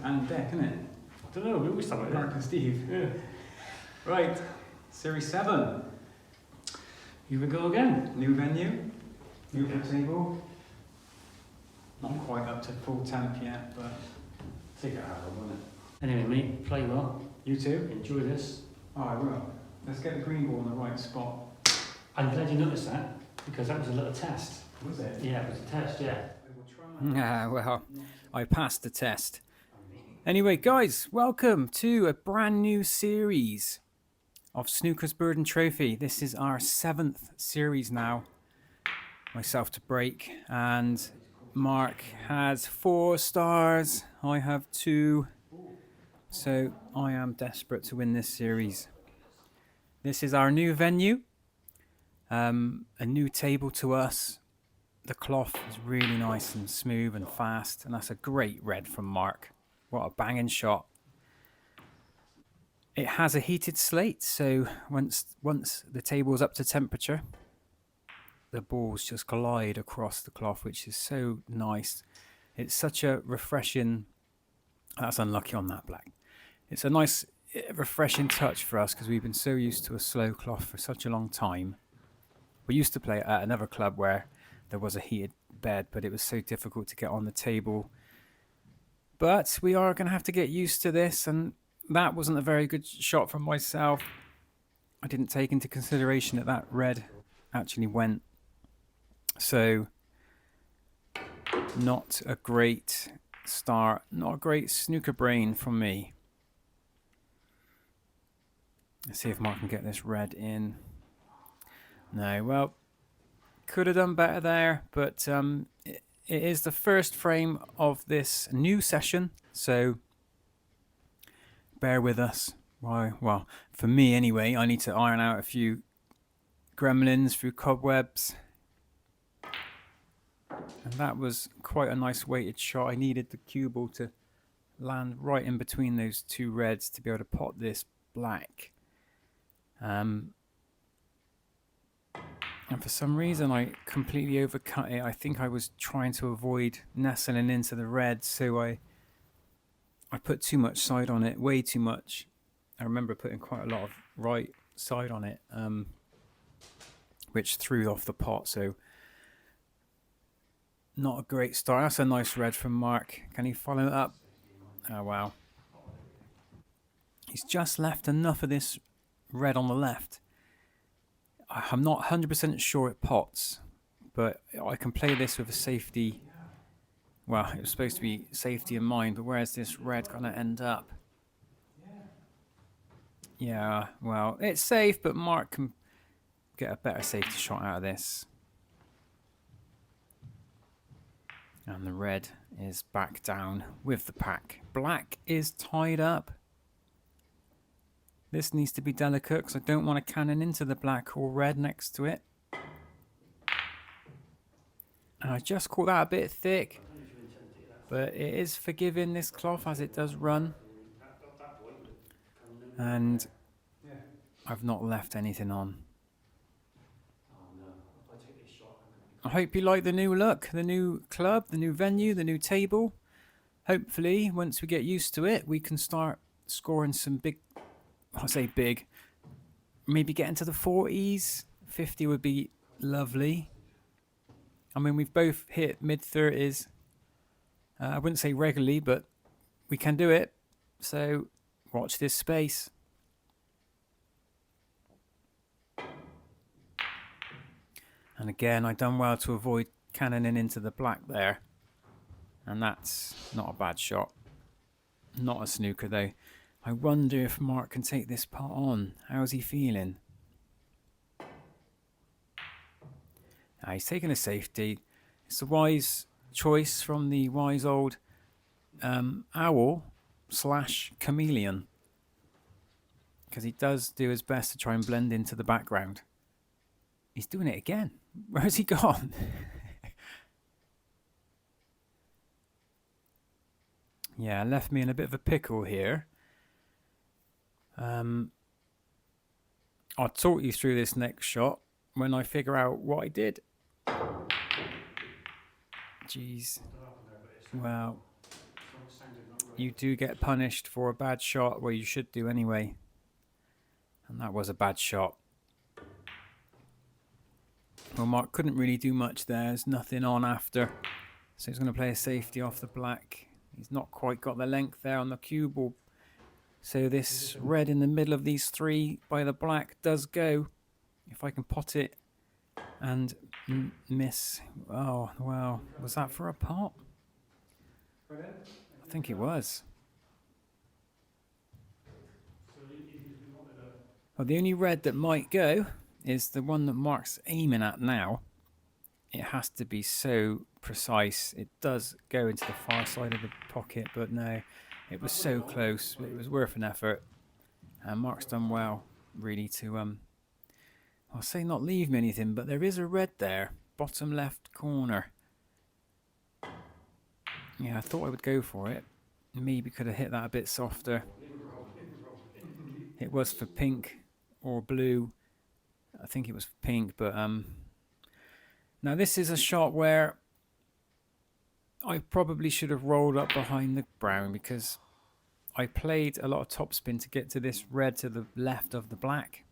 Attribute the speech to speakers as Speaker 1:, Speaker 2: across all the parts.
Speaker 1: And deck, isn't it?
Speaker 2: I don't know, we always talk about
Speaker 1: Mark and Steve.
Speaker 2: Yeah.
Speaker 1: Right, Series 7.
Speaker 2: Here we go again.
Speaker 1: New venue, new table. Not quite up to full temp yet, but take it out, won't it?
Speaker 2: Anyway, mate, play well.
Speaker 1: You too?
Speaker 2: Enjoy this.
Speaker 1: Oh, I will. Let's get the green ball in the right spot.
Speaker 2: I'm glad you noticed that, because that was a little test.
Speaker 1: Was it?
Speaker 2: Yeah, it was a test, yeah.
Speaker 1: Well, I passed the test. Anyway, guys, welcome to a brand new series of Snooker's Burden Trophy. This is our 7th series now. Myself to break, and Mark has 4 stars. I have 2. So I am desperate to win this series. This is our new venue. A new table to us. The cloth is really nice and smooth and fast, and that's a great red from Mark. What a banging shot. It has a heated slate, so once the table is up to temperature, the balls just glide across the cloth, which is so nice. It's such a refreshing... That's unlucky on that black. It's a nice, refreshing touch for us because we've been so used to a slow cloth for such a long time. We used to play at another club where there was a heated bed, but it was so difficult to get on the table. But we are going to have to get used to this, and that wasn't a very good shot from myself. I didn't take into consideration that red actually went. So, not a great start, not a great snooker brain from me. Let's see if Mark can get this red in. No, well, could have done better there, but it is the first frame of this new session, so bear with us. Why? Well, for me anyway, I need to iron out a few gremlins, a few cobwebs. And that was quite a nice weighted shot. I needed the cue ball to land right in between those 2 reds to be able to pot this black. And for some reason I completely overcut it. I think I was trying to avoid nestling into the red, so I put too much side on it, way too much. I remember putting quite a lot of right side on it, which threw off the pot, so not a great start. That's a nice red from Mark. Can he follow it up? Oh wow. He's just left enough of this red on the left. I'm not 100% sure it pots, but I can play this with a safety. Well, it was supposed to be safety in mind, but where's this red going to end up? Yeah, well, it's safe, but Mark can get a better safety shot out of this. And the red is back down with the pack. Black is tied up. This needs to be delicate because I don't want to cannon into the black or red next to it. And I just caught that a bit thick. But it is forgiving, this cloth, as it does run. And I've not left anything on. I hope you like the new look, the new club, the new venue, the new table. Hopefully, once we get used to it, we can start scoring some big... I say big, maybe get into the 40s. 50 would be lovely. I mean, we've both hit mid-30s. I wouldn't say regularly, but we can do it. So watch this space. And again, I've done well to avoid cannoning into the black there. And that's not a bad shot. Not a snooker though. I wonder if Mark can take this pot on. How's he feeling? He's taking a safety. It's a wise choice from the wise old owl / chameleon. Because he does do his best to try and blend into the background. He's doing it again. Where's he gone? Yeah, left me in a bit of a pickle here. I'll talk you through this next shot when I figure out what I did. Jeez. Well, you do get punished for a bad shot, well, you should do anyway. And that was a bad shot. Well, Mark couldn't really do much there. There's nothing on after. So he's going to play a safety off the black. He's not quite got the length there on the cue ball. So this red in the middle of these three by the black does go. If I can pot it and miss. Oh, well, was that for a pot? I think it was. Well, the only red that might go is the one that Mark's aiming at now. It has to be so precise. It does go into the far side of the pocket, but no, it was so close. It was worth an effort. And Mark's done well, really, to, I'll say not leave me anything, but there is a red there, bottom left corner. Yeah, I thought I would go for it. Maybe could have hit that a bit softer. It was for pink or blue. I think it was pink, but now this is a shot where I probably should have rolled up behind the brown, because I played a lot of topspin to get to this red to the left of the black.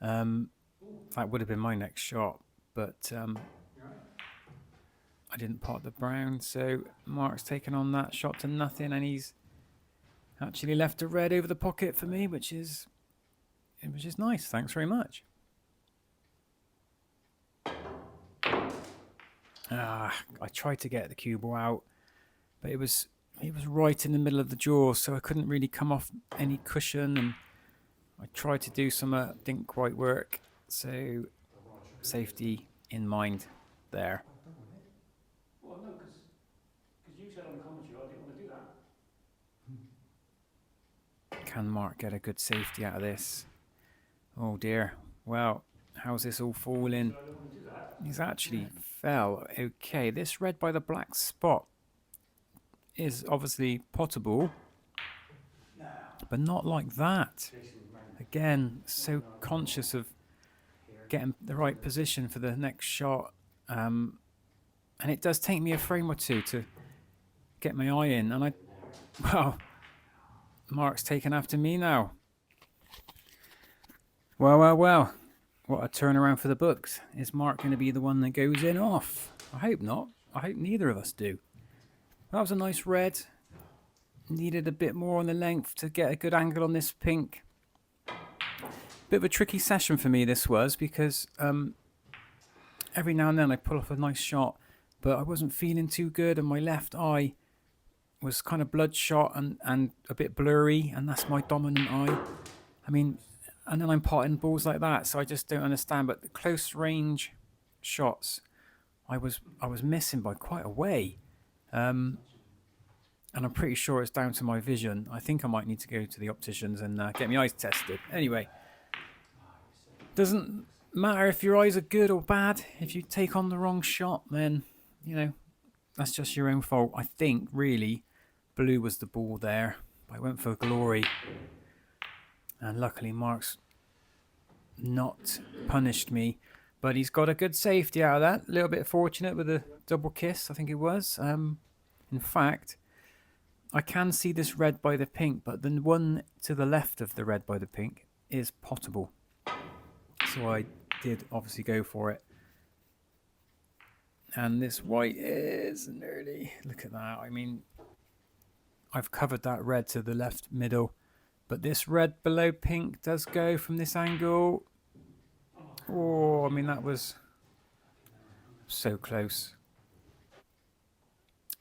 Speaker 1: That would have been my next shot, but I didn't pot the brown, so Mark's taken on that shot to nothing, and he's actually left a red over the pocket for me, which is nice. Thanks very much. I tried to get the cue ball out, but it was right in the middle of the jaw, so I couldn't really come off any cushion, and I tried to do some, didn't quite work, so safety in mind there.
Speaker 2: Well, no, because you said on the commentary, I didn't want to do that.
Speaker 1: Can Mark get a good safety out of this? Oh dear. Well, how's this all falling? He's actually fell. Okay, this red by the black spot is obviously potable, but not like that. Again, so conscious of getting the right position for the next shot. And it does take me a frame or two to get my eye in. And well, Mark's taken after me now. Well. What a turnaround for the books. Is Mark going to be the one that goes in off? I hope not. I hope neither of us do. That was a nice red. Needed a bit more on the length to get a good angle on this pink. Bit of a tricky session for me this was, because every now and then I pull off a nice shot, but I wasn't feeling too good, and my left eye was kind of bloodshot and a bit blurry, and that's my dominant eye. I mean, and then I'm potting balls like that, so I just don't understand. But the close range shots, I was missing by quite a way, and I'm pretty sure it's down to my vision. I think I might need to go to the opticians and get my eyes tested. Anyway, doesn't matter if your eyes are good or bad. If you take on the wrong shot, then that's just your own fault. I think really blue was the ball there. I went for glory. And luckily Mark's not punished me, but he's got a good safety out of that. A little bit fortunate with a double kiss, I think it was. In fact, I can see this red by the pink, but the one to the left of the red by the pink is potable. So I did obviously go for it. And this white is nearly, look at that. I mean, I've covered that red to the left middle. But this red below pink does go from this angle. Oh, I mean, that was so close.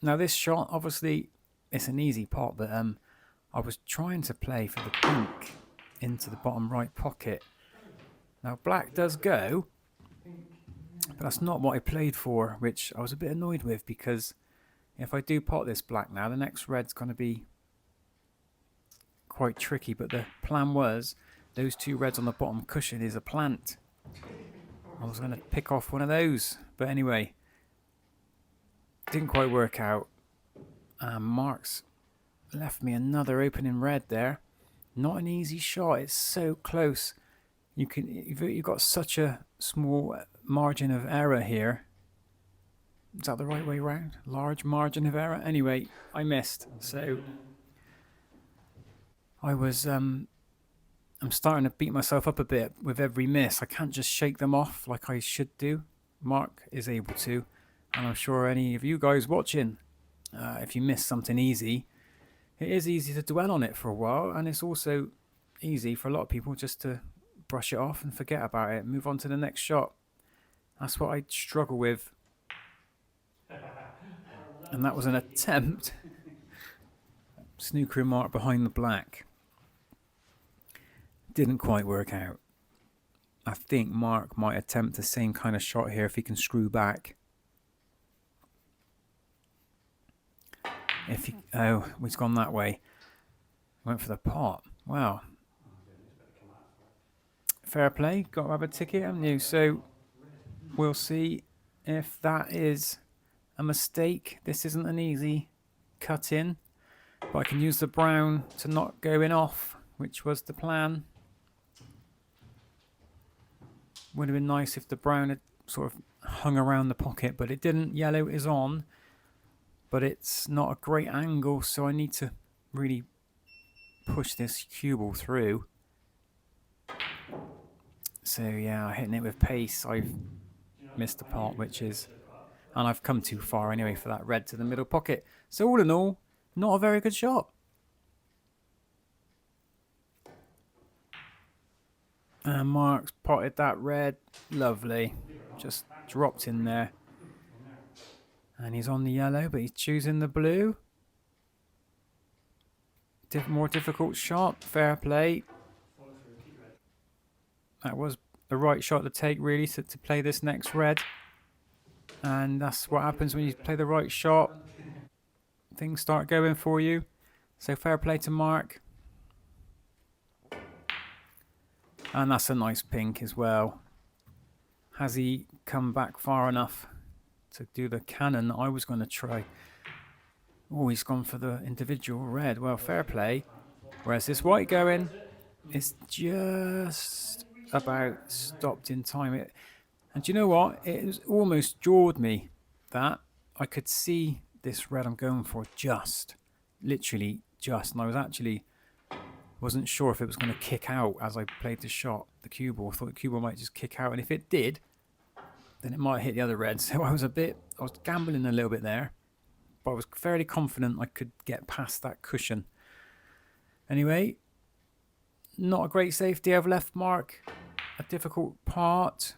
Speaker 1: Now this shot, obviously, it's an easy pot, but I was trying to play for the pink into the bottom right pocket. Now black does go, but that's not what I played for, which I was a bit annoyed with, because if I do pot this black now, the next red's going to be quite tricky. But the plan was those two reds on the bottom cushion is a plant. I was going to pick off one of those, but anyway, didn't quite work out. Mark's left me another opening red there. Not an easy shot. It's so close. You've got such a small margin of error here Is that the right way round? Large margin of error. Anyway, I missed. So I was I'm starting to beat myself up a bit with every miss. I can't just shake them off like I should do. Mark is able to, and I'm sure any of you guys watching, if you miss something easy, it is easy to dwell on it for a while, and it's also easy for a lot of people just to brush it off and forget about it, move on to the next shot. That's what I struggle with, and that was an attempt. Snooker Mark behind the black. Didn't quite work out. I think Mark might attempt the same kind of shot here if he can screw back. If he, oh, he's gone that way. Went for the pot. Wow. Fair play. Got to have a ticket, haven't you? So we'll see if that is a mistake. This isn't an easy cut in, but I can use the brown to not go in off, which was the plan. Would have been nice if the brown had sort of hung around the pocket, but it didn't. Yellow is on, but it's not a great angle, so I need to really push this cue ball through. So yeah, hitting it with pace, I've missed the pot, which is, and I've come too far anyway for that red to the middle pocket. So all in all, not a very good shot. And Mark's potted that red. Lovely. Just dropped in there. And he's on the yellow, but he's choosing the blue. More difficult shot. Fair play. That was the right shot to take, really, to play this next red. And that's what happens when you play the right shot. Things start going for you. So fair play to Mark. And that's a nice pink as well. Has he come back far enough to do the cannon that I was going to try? Oh, he's gone for the individual red. Well, fair play. Where's this white going? It's just about stopped in time. And do you know what? It was almost jawed me that I could see this red I'm going for just. Literally just. And I was actually... wasn't sure if it was going to kick out as I played the shot, the cue ball. I thought the cue ball might just kick out, and if it did, then it might hit the other red. So I was gambling a little bit there, but I was fairly confident I could get past that cushion. Anyway, not a great safety I've left Mark. A difficult part.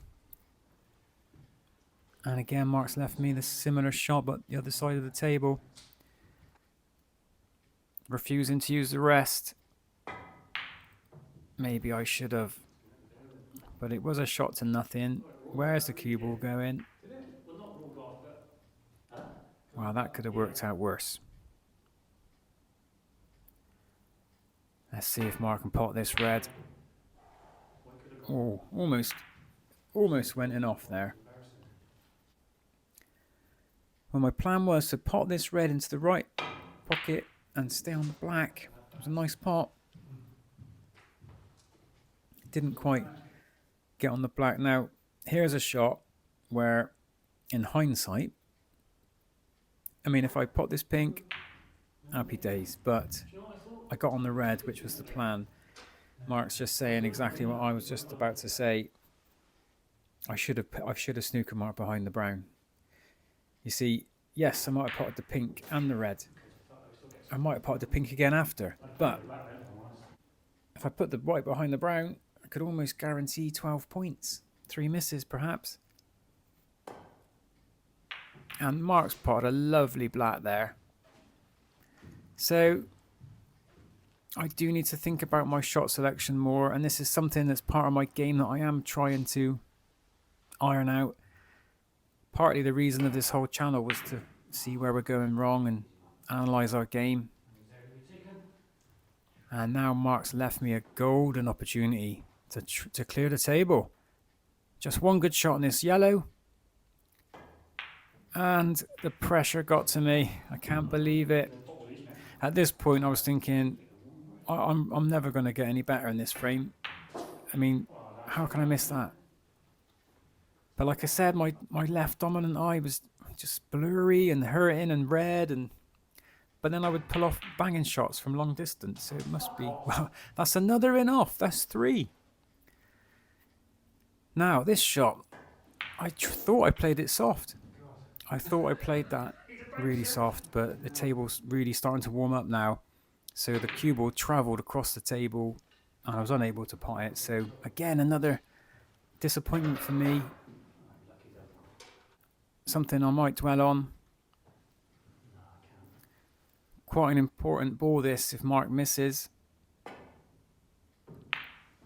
Speaker 1: And again, Mark's left me the similar shot, but the other side of the table. Refusing to use the rest. Maybe I should have, but it was a shot to nothing. Where's the cue ball going? Wow, that could have worked out worse. Let's see if Mark can pot this red. Oh, almost went in off there. Well, my plan was to pot this red into the right pocket and stay on the black. It was a nice pot. Didn't quite get on the black. Now, here's a shot where, in hindsight, I mean, if I pot this pink, happy days. But I got on the red, which was the plan. Mark's just saying exactly what I was just about to say. I should have snooker Mark behind the brown. You see, yes, I might have potted the pink and the red. I might have potted the pink again after, but if I put the white behind the brown, I could almost guarantee 12 points. 3 misses, perhaps. And Mark's potted a lovely black there. So I do need to think about my shot selection more, and this is something that's part of my game that I am trying to iron out. Partly the reason of this whole channel was to see where we're going wrong and analyse our game. And now Mark's left me a golden opportunity to clear the table. Just one good shot on this yellow. And the pressure got to me. I can't believe it. At this point I was thinking, I'm never going to get any better in this frame. I mean, how can I miss that? But like I said, my left dominant eye was just blurry and hurting and red, and but then I would pull off banging shots from long distance. So it must be, well, that's another in off. That's 3. Now, this shot, I thought I played it soft. I thought I played that really soft, but the table's really starting to warm up now. So the cue ball travelled across the table and I was unable to pot it. So again, another disappointment for me. Something I might dwell on. Quite an important ball this if Mark misses.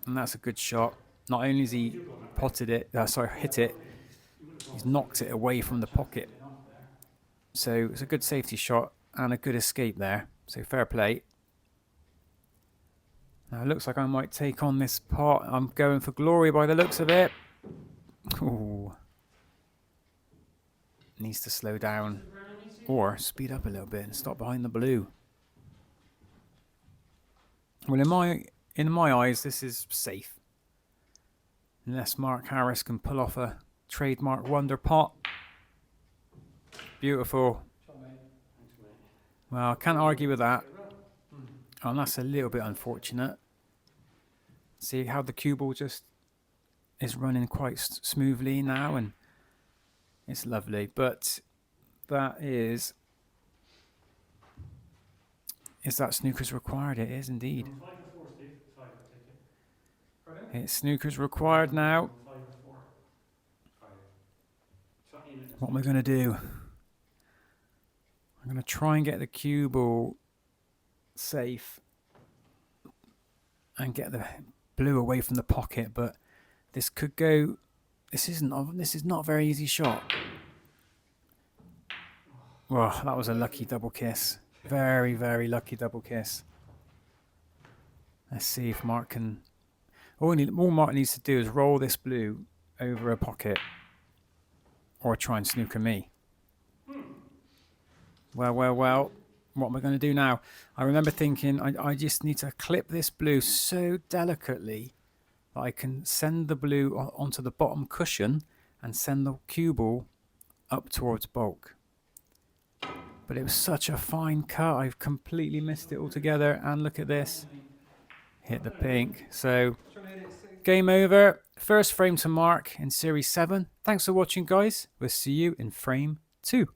Speaker 1: And that's a good shot. Not only has he potted it, hit it, he's knocked it away from the pocket. So it's a good safety shot and a good escape there. So fair play. Now it looks like I might take on this pot. I'm going for glory by the looks of it. Ooh. Needs to slow down or speed up a little bit and stop behind the blue. Well, in my eyes, this is safe. Unless Mark Harris can pull off a trademark wonder pot. Beautiful. Well, I can't argue with that. Oh, and that's a little bit unfortunate. See how the cue ball just is running quite smoothly now, and it's lovely. But that is that Snookers required? It is indeed.
Speaker 2: 5 or 4, Steve. 5, I take it. Pardon?
Speaker 1: It's Snookers required now.
Speaker 2: 5 or 4. 5.
Speaker 1: What am I going to do? I'm going to try and get the cue ball safe and get the blue away from the pocket, but this could go. This is not a very easy shot. Well, that was a lucky double kiss. Very, very lucky double kiss. Let's see if Mark can. All Mark needs to do is roll this blue over a pocket, or try and snooker me. Well. What am I going to do now? I remember thinking I just need to clip this blue so delicately that I can send the blue onto the bottom cushion and send the cue ball up towards bulk. But it was such a fine cut. I've completely missed it altogether. And look at this. Hit the pink. So game over. First frame to Mark in Series 7. Thanks for watching, guys. We'll see you in frame 2.